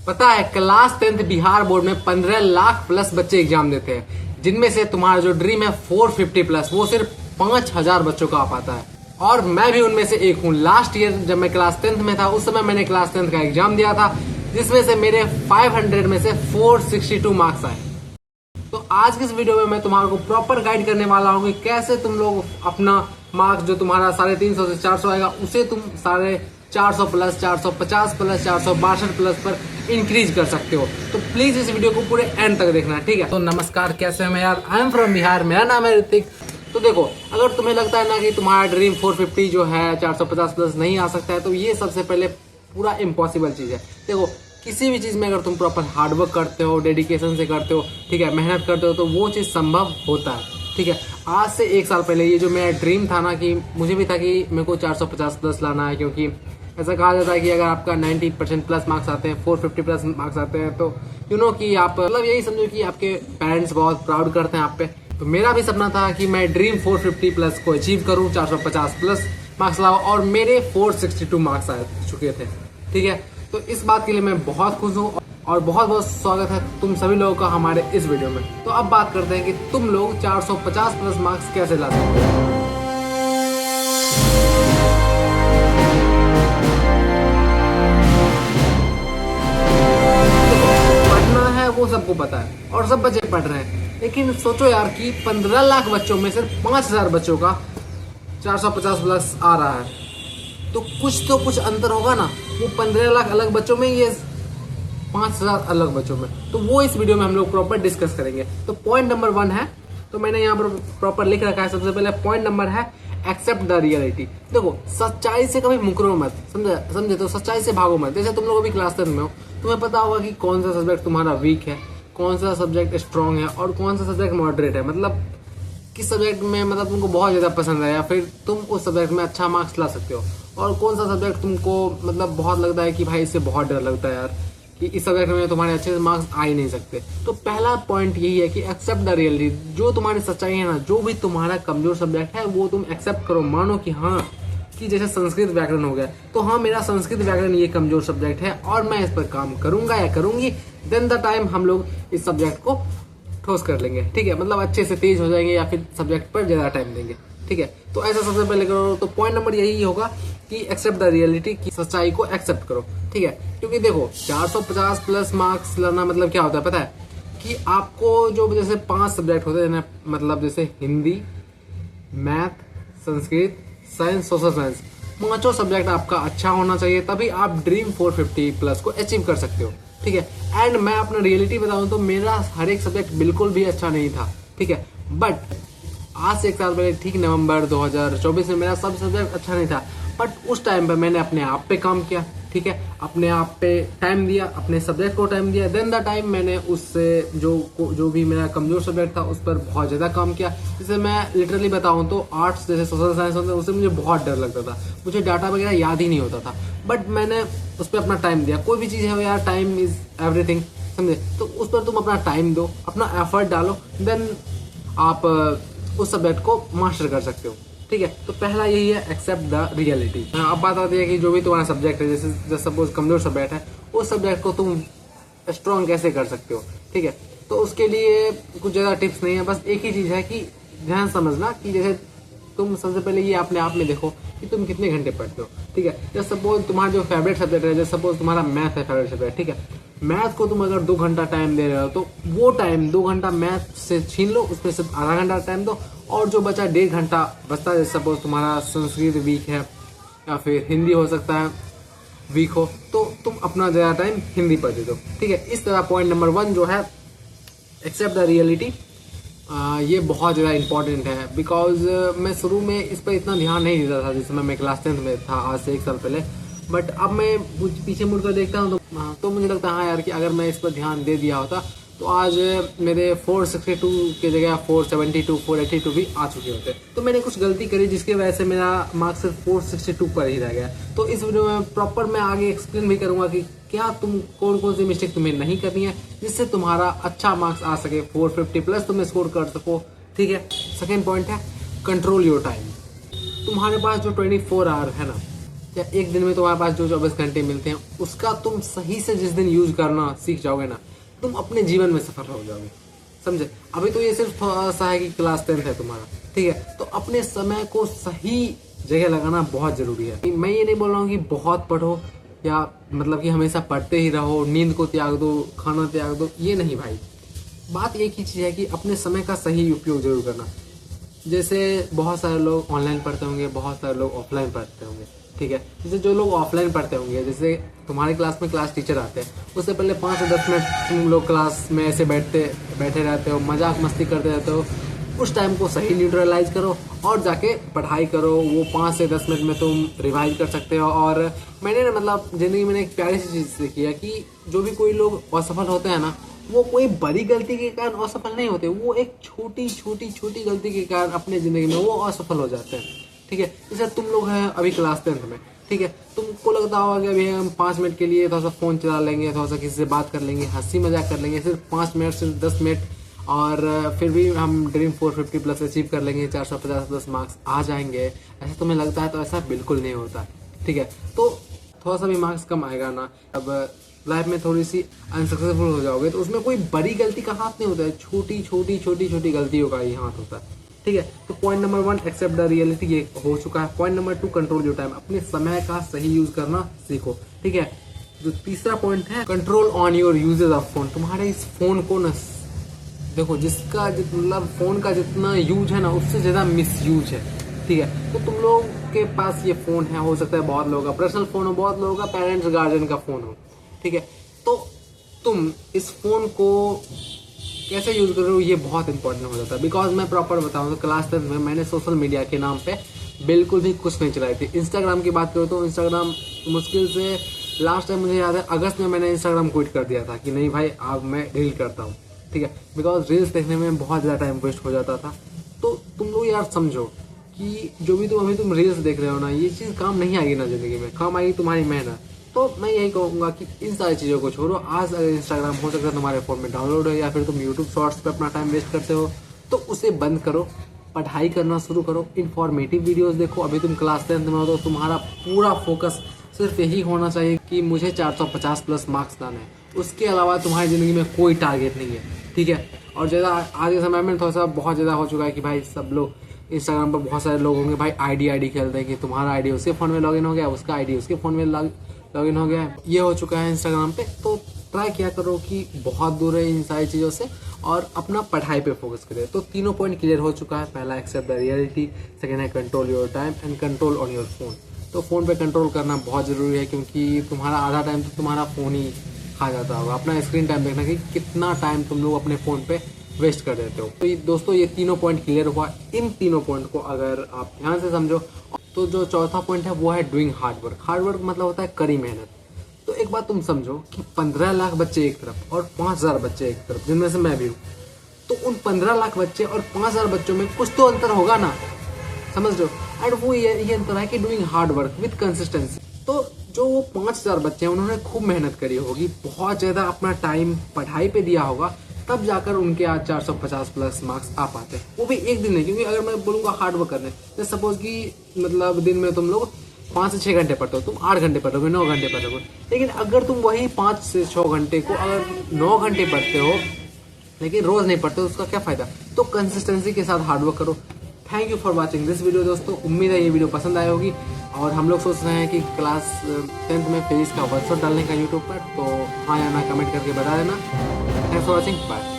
पता है class 10th Bihar board में 15 लाख प्लस बच्चे एग्जाम देते हैं, जिनमें से तुम्हारा जो ड्रीम है 450 प्लस वो सिर्फ 5000 बच्चों का आ पाता है। और मैं भी उनमें से एक हूँ। लास्ट ईयर जब मैं क्लास 10th में था उस समय मैंने क्लास 10th का एग्जाम दिया था, जिसमें से मेरे 500 में से 462 मार्क्स आए। तो आज की इस वीडियो में मैं तुम्हारे को प्रॉपर गाइड करने वाला हूँ कि कैसे तुम लोग अपना मार्क्स जो तुम्हारा 350 से 400 आएगा उसे तुम 450 प्लस, 450 प्लस, 462 प्लस पर इंक्रीज कर सकते हो। तो प्लीज इस वीडियो को पूरे एंड तक देखना, ठीक है। तो नमस्कार, कैसे हैं यार, आई एम फ्रॉम बिहार, मेरा नाम है ऋतिक। तो देखो, अगर तुम्हें लगता है ना कि तुम्हारा ड्रीम 450 जो है 450 प्लस नहीं आ सकता है, तो ये सबसे पहले पूरा इम्पॉसिबल चीज है। देखो, किसी भी चीज में अगर तुम प्रॉपर हार्डवर्क करते हो, डेडिकेशन से करते हो, ठीक है, मेहनत करते हो, तो वो चीज संभव होता है, ठीक है। आज से 1 साल पहले ये जो मेरा ड्रीम था ना, कि मुझे भी था कि मेरे को 450 प्लस लाना है, क्योंकि ऐसा कहा जाता है कि अगर आपका 90% प्लस मार्क्स आते हैं, 450 प्लस मार्क्स आते हैं, तो कि आप मतलब यही समझो कि आपके पेरेंट्स बहुत प्राउड करते हैं आप पे। तो मेरा भी सपना था कि मैं ड्रीम 450 प्लस को अचीव करूं, 450 प्लस मार्क्स लाओ, और मेरे 462 मार्क्स आ चुके थे, ठीक है। तो इस बात के लिए मैं बहुत खुश हूँ और बहुत बहुत स्वागत है तुम सभी लोगों का हमारे इस वीडियो में। तो अब बात करते हैं कि तुम लोग 450 प्लस मार्क्स कैसे ला सकते हो। पढ़ना है वो सबको पता है और सब बच्चे पढ़ रहे हैं, लेकिन सोचो यार कि 15 लाख बच्चों में सिर्फ 5000 बच्चों का 450 प्लस आ रहा है, तो कुछ अंतर होगा ना। वो 15 लाख अलग बच्चों में, ये 5000 अलग बच्चों में, तो वो इस वीडियो में हम लोग प्रॉपर डिस्कस करेंगे। तो पॉइंट नंबर 1 है, तो मैंने यहाँ पर प्रॉपर लिख रखा है। सबसे पहले पॉइंट नंबर है एक्सेप्ट द रियलिटी। देखो, सच्चाई से कभी मुकरो मत, समझे। तो सच्चाई से भागो मत। जैसे तुम लोग अभी क्लास 10 में हो, तुम्हें पता होगा कि कौन सा सब्जेक्ट तुम्हारा वीक है, कौन सा सब्जेक्ट स्ट्रॉन्ग है और कौन सा सब्जेक्ट मॉडरेट है। मतलब किस सब्जेक्ट में मतलब तुमको बहुत ज्यादा पसंद है या फिर तुम उस सब्जेक्ट में अच्छा मार्क्स ला सकते हो, और कौन सा सब्जेक्ट तुमको मतलब बहुत लगता है कि भाई इससे बहुत डर लगता है यार, कि इस सब्जेक्ट में तुम्हारे अच्छे से मार्क्स आ ही नहीं सकते। तो पहला पॉइंट यही है कि एक्सेप्ट द रियलिटी। जो तुम्हारी सच्चाई है ना, जो भी तुम्हारा कमजोर सब्जेक्ट है वो तुम एक्सेप्ट करो, मानो कि हाँ, कि जैसे संस्कृत व्याकरण हो गया, तो हाँ, मेरा संस्कृत व्याकरण ये कमजोर सब्जेक्ट है और मैं इस पर काम करूंगा या करूंगी। देन द टाइम हम लोग इस सब्जेक्ट को ठोस कर लेंगे, ठीक है, मतलब अच्छे से तेज हो जाएंगे या फिर सब्जेक्ट पर ज्यादा टाइम देंगे, ठीक है। तो ऐसा सबसे पहले करो। तो पॉइंट नंबर यही होगा कि एक्सेप्ट द रियलिटी, की सच्चाई को एक्सेप्ट करो, ठीक है। क्योंकि देखो, 450 प्लस मार्क्स लाना मतलब क्या होता है पता है, कि आपको जो जैसे 5 सब्जेक्ट होते हैं ना, मतलब जैसे Hindi, math, Sanskrit, science, social science, 5 subject आपका अच्छा होना चाहिए, तभी आप ड्रीम 450 प्लस को अचीव कर सकते हो, ठीक है। एंड मैं अपना रियलिटी बताऊं तो मेरा हर एक सब्जेक्ट बिल्कुल भी अच्छा नहीं था, ठीक है। बट आज से 1 साल पहले, ठीक नवंबर 2024 में, मेरा सब सब्जेक्ट अच्छा नहीं था, बट उस टाइम पे मैंने अपने आप पे काम किया, ठीक है, अपने आप पे टाइम दिया, अपने सब्जेक्ट को टाइम दिया। देन द टाइम मैंने उससे जो भी मेरा कमजोर सब्जेक्ट था उस पर बहुत ज्यादा काम किया। जैसे मैं लिटरली बताऊं तो आर्ट्स जैसे सोशल साइंस होते हैं, उससे मुझे बहुत डर लगता था, मुझे डाटा वगैरह याद ही नहीं होता था, बट मैंने उस पर अपना टाइम दिया। कोई भी चीज है यार, टाइम इज एवरीथिंग, समझे। तो उस पर तुम अपना टाइम दो, अपना एफर्ट डालो, देन आप उस सब्जेक्ट को मास्टर कर सकते हो, ठीक है। तो पहला यही है, एक्सेप्ट द रियलिटी। अब बात आती है कि जो भी तुम्हारा सब्जेक्ट है, जैसे सपोज कमजोर सब्जेक्ट है, उस सब्जेक्ट को तुम स्ट्रॉन्ग कैसे कर सकते हो, ठीक है। तो उसके लिए कुछ ज्यादा टिप्स नहीं है, बस एक ही चीज है कि ध्यान समझना कि जैसे तुम सबसे पहले ये अपने आप में देखो कि तुम कितने घंटे पढ़ते हो, ठीक है। जैसे सपोज तुम्हारा जो फेवरेट सब्जेक्ट है, जैसे सपोज तुम्हारा मैथ है फेवरेट सब्जेक्ट, ठीक है। मैथ को तुम अगर 2 घंटा टाइम दे रहे हो, तो वो टाइम 2 घंटा मैथ से छीन लो, उसमें सिर्फ आधा घंटा टाइम दो, और जो बचा 1.5 घंटा बचता है, जैसे सपोज तुम्हारा संस्कृत वीक है या फिर हिंदी हो सकता है वीक हो, तो तुम अपना ज्यादा टाइम हिंदी पर दे दो, ठीक है। इस तरह पॉइंट नंबर 1 जो है एक्सेप्ट द रियलिटी, ये बहुत ज़्यादा इंपॉर्टेंट है। बिकॉज मैं शुरू में इस पर इतना ध्यान नहीं देता था, जिस समय मैं क्लास 10th में था, आज से 1 साल पहले। बट अब मैं पीछे मुड़कर देखता हूँ तो मुझे लगता है हाँ यार, कि अगर मैं इस पर ध्यान दे दिया होता तो आज मेरे 462 की जगह 472, 482 भी आ चुके होते। तो मैंने कुछ गलती करी जिसकी वजह से मेरा मार्क्स सिर्फ 462 पर ही रह गया। तो इस वीडियो में प्रॉपर मैं आगे एक्सप्लेन भी करूंगा कि क्या तुम कौन कौन सी मिस्टेक तुम्हें नहीं करनी है, जिससे तुम्हारा अच्छा मार्क्स आ सके, 450 प्लस तुम स्कोर कर सको, ठीक है। सेकेंड पॉइंट है कंट्रोल योर टाइम। तुम्हारे पास जो 24 आवर है ना, या एक दिन में तुम्हारे पास जो 24 घंटे मिलते हैं उसका तुम सही से जिस दिन यूज करना सीख जाओगे ना, तुम अपने जीवन में सफल हो जाओगे। समझे? अभी तो ये सिर्फ थोड़ा सा है कि क्लास 10th है तुम्हारा, ठीक है? तो अपने समय को सही जगह लगाना बहुत जरूरी है। मैं ये नहीं बोल रहा हूँ कि बहुत पढ़ो या मतलब कि हमेशा पढ़ते ही रहो, नींद को त्याग दो, खाना त्याग दो, ये नहीं भाई। बात एक ही चीज़ है कि अपने समय का सही उपयोग जरूर करना। जैसे बहुत सारे लोग ऑनलाइन पढ़ते होंगे, बहुत सारे लोग ऑफलाइन पढ़ते होंगे, ठीक है? जैसे जो लोग ऑफलाइन पढ़ते होंगे, जैसे तुम्हारे क्लास में क्लास टीचर आते हैं, उससे पहले 5 से 10 मिनट तुम लोग क्लास में ऐसे बैठे रहते हो, मजाक मस्ती करते रहते हो। उस टाइम को सही न्यूट्रलाइज करो और जाके पढ़ाई करो। वो 5 से 10 मिनट में तुम रिवाइज कर सकते हो। और मैंने ना मतलब ज़िंदगी में एक प्यारी सी चीज़ सीखी है कि जो भी कोई लोग असफल होते हैं ना, वो कोई बड़ी गलती के कारण असफल नहीं होते, वो एक छोटी छोटी छोटी गलती के कारण अपने ज़िंदगी में वो असफल हो जाते हैं, ठीक है? जैसे तुम लोग हैं अभी क्लास 10th में, ठीक है? तुमको लगता होगा कि अभी हम 5 मिनट के लिए थोड़ा सा फ़ोन चला लेंगे, थोड़ा सा किसी से बात कर लेंगे, हंसी मजाक कर लेंगे, सिर्फ 5 मिनट, सिर्फ 10 मिनट, और फिर भी हम ड्रीम 450 प्लस अचीव कर लेंगे, 450 प्लस मार्क्स आ जाएंगे। ऐसा तुम्हें लगता है? तो ऐसा बिल्कुल नहीं होता, ठीक है? तो थोड़ा सा भी मार्क्स कम आएगा ना, अब लाइफ में थोड़ी सी अनसक्सेसफुल हो जाओगे तो उसमें कोई बड़ी गलती का हाथ नहीं होता है, छोटी छोटी छोटी छोटी गलतियों का ही हाथ होता है, ठीक है? तो point number 1 accept the reality, ये हो चुका है। Point number 2 control your time, अपने समय का सही यूज करना सीखो, ठीक है? जो तीसरा पॉइंट है control on your uses of phone. तुम्हारे इस फोन को ना देखो, जिसका मतलब फोन का जितना यूज है ना, उससे ज्यादा मिस यूज है, ठीक है? तो तुम लोग के पास ये फोन है, हो सकता है बहुत लोगों का पर्सनल फोन हो, बहुत लोगों का पेरेंट्स गार्जियन का फोन हो, ठीक है? तो तुम इस फोन को कैसे यूज कर रहे हो ये बहुत इंपॉर्टेंट हो जाता है। बिकॉज मैं प्रॉपर बताऊं तो क्लास 10 में मैंने सोशल मीडिया के नाम पे बिल्कुल भी कुछ नहीं चलाई थी। इंस्टाग्राम की बात करो तो इंस्टाग्राम मुश्किल से लास्ट टाइम मुझे याद है अगस्त में मैंने इंस्टाग्राम क्विट कर दिया था कि नहीं भाई अब मैं डिलीट करता हूँ, ठीक है? बिकॉज रील्स देखने में बहुत ज़्यादा टाइम वेस्ट हो जाता था। तो तुम लोग यार समझो कि जो भी तुम रील्स देख रहे हो ना, ये चीज़ काम नहीं आएगी ना ज़िंदगी में, काम आएगी तुम्हारी मेहनत। तो मैं यही कहूँगा कि इन सारी चीज़ों को छोड़ो। आज अगर इंस्टाग्राम हो सकता है तुम्हारे फ़ोन में डाउनलोड हो या फिर तुम यूट्यूब शॉर्ट्स पे अपना टाइम वेस्ट करते हो, तो उसे बंद करो, पढ़ाई करना शुरू करो, इन्फॉर्मेटिव वीडियोस देखो। अभी तुम क्लास 10th में हो तो तुम्हारा पूरा फोकस सिर्फ यही होना चाहिए कि मुझे 450 प्लस मार्क्स लाने हैं, उसके अलावा तुम्हारी ज़िंदगी में कोई टारगेट नहीं है, ठीक है? और ज़्यादा आज के समय में थोड़ा सा बहुत ज़्यादा हो चुका है कि भाई सब लोग इंस्टाग्राम पर बहुत सारे लोग होंगे भाई आईडी खेलते हैं कि तुम्हारा आईडी उसके फ़ोन में लॉगिन हो गया, उसका आईडी उसके फ़ोन में लॉगिन हो गया है, ये हो चुका है इंस्टाग्राम पे। तो ट्राई किया करो कि बहुत दूर है इन सारी चीज़ों से और अपना पढ़ाई पे फोकस करें। तो तीनों पॉइंट क्लियर हो चुका है। पहला एक्सेप्ट द रियलिटी, सेकेंड है control your time and control on your phone. तो फ़ोन पे कंट्रोल करना बहुत ज़रूरी है क्योंकि तुम्हारा आधा टाइम तो तुम्हारा फ़ोन ही खा जाता होगा। अपना स्क्रीन टाइम देखना कि कितना टाइम तुम लोग अपने फ़ोन पे वेस्ट कर देते हो। तो दोस्तों ये तीनों पॉइंट क्लियर हुआ। इन तीनों पॉइंट को अगर आप ध्यान से समझो तो जो चौथा पॉइंट है वो है doing hard work. Hard work मतलब होता है कड़ी मेहनत। तो एक बात तुम समझो कि 15 लाख बच्चे एक तरफ और 5,000 बच्चे एक तरफ, जिनमें से मैं भी हूँ, तो उन 15 लाख बच्चे और 5,000 बच्चों में कुछ तो अंतर होगा ना, समझ लो। एंड वो ये अंतर है कि doing hard work with consistency. तो जो वो 5,000 बच्चे हैं उन्होंने खूब मेहनत करी होगी, बहुत ज़्यादा अपना टाइम पढ़ाई पे दिया होगा, तब जाकर उनके आज 450 प्लस मार्क्स आ पाते हैं। वो भी एक दिन नहीं, क्योंकि अगर मैं बोलूँगा हार्ड वर्क करने, जैसे सपोज कि मतलब दिन में तुम लोग 5 से 6 घंटे पढ़ते हो, तुम 8 घंटे पढ़ोगे, 9 घंटे पढ़ोगे। लेकिन अगर तुम वही 5 से 6 घंटे को अगर 9 घंटे पढ़ते हो लेकिन रोज नहीं पढ़ते, उसका क्या फायदा? तो कंसिस्टेंसी के साथ हार्डवर्क करो। Thank you for watching this video दोस्तों। उम्मीद है ये वीडियो पसंद आई होगी। और हम लोग सोच रहे हैं कि क्लास 10th में फिजिक्स का वर्कशॉप डालने का यूट्यूब पर, तो हाँ या ना कमेंट करके बता देना। Thanks for watching, bye.